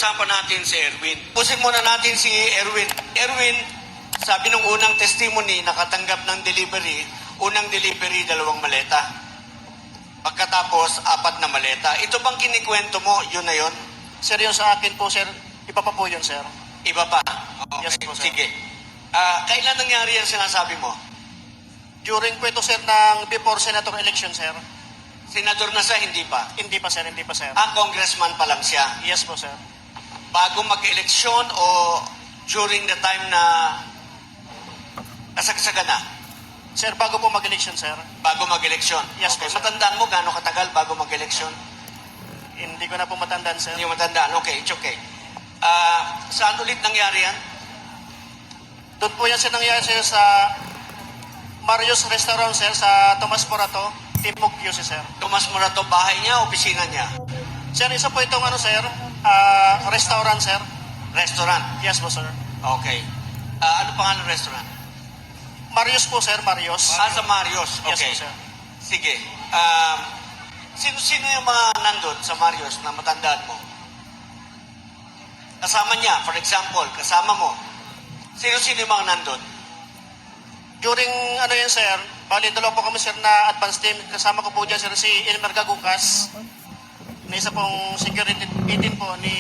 Usapan natin si Erwin. Pusin muna natin si Erwin. Erwin, sabi nung unang testimony, nakatanggap ng delivery, unang delivery, 2 maleta. Pagkatapos, 4 na maleta. Ito bang kinikwento mo, yun na yun? Sir, yung sa akin po, sir, iba pa po yun, sir. Iba pa? Okay. Yes po, sir. Sige. Kailan nangyari yan sinasabi mo? During po ito, sir, ng before senator election, sir. Senador na siya, hindi pa? Hindi pa, sir, hindi pa, sir. Congressman pa lang siya. Yes po, sir. Bago mag-eleksyon o during the time na nasagsagan na? Sir, bago po mag-election, sir. Bago mag-eleksyon? Yes, okay. po, sir. Matandaan mo gaano katagal bago mag-eleksyon? Hindi ko na po matandaan, sir. Hindi mo matandaan. Okay, it's okay. Saan ulit nangyari yan? Doon po yan, sir, nangyari, sir, sa Mario's Restaurant, sir, sa Tomas Morato, Timog QC, sir. Tomas Morato, bahay niya, opisina niya? Sir, isa po itong, sir, restaurant, sir. Restaurant? Yes po, sir. Okay. Ano pangalan ng restaurant? Marios po, sir, Marios. Sa Marios. Yes Okay. po, sir. Sige. Sino-sino yung mga nandun sa Marios na matandaan mo? Kasama niya, for example, kasama mo. Sino-sino yung mga nandun? During, yan, sir, bali, dalawa po kami, sir, na advance team. Kasama ko po dyan, sir, si Elmer Gagukas, na isa pong security agent po ni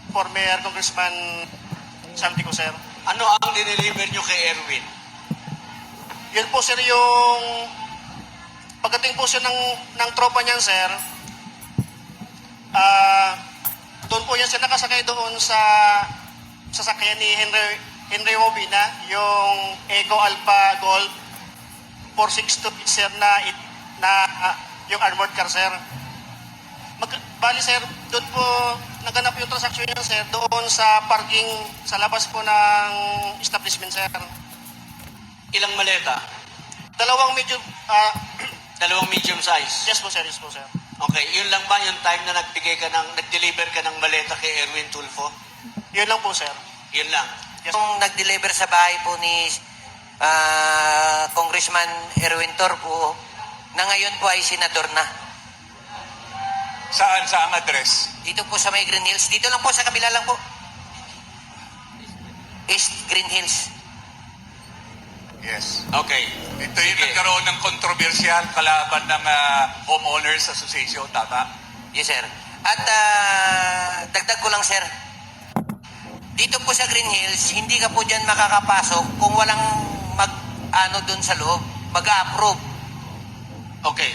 former Congressman Santico, sir. Ano ang dineliver nyo kay Erwin? Yun po, sir, yung pagdating po siya ng tropa niyan, sir, doon po yan sir nakasakay doon sa sasakyan ni Henry Robina, yung Eco Alpha Gold 462, sir, na yung armored car, sir. Bali, sir, doon po naganap yung transaction niya, sir, doon sa parking sa labas po ng establishment, sir. Ilang maleta? Dalawang medyo, Dalawang medium size? yes po, sir, yes po, sir. Okay, yun lang ba yung time na nag-deliver ka ng maleta kay Erwin Tulfo? Yun lang po, sir. Yun lang. Yes. Yung nag-deliver sa bahay po ni Congressman Erwin Torpo, na ngayon po ay senador na. Saan? Saang address? Dito po sa may Green Hills. Dito lang po, sa kabila lang po. East Green Hills. Yes. Okay. Ito yung Sige. nagkaroon ng kontrobersyal kalaban ng Homeowners Association, tama? Yes, sir. At dagdag ko lang, sir. Dito po sa Green Hills, hindi ka po dyan makakapasok kung walang dun sa loob, mag-approve. Okay.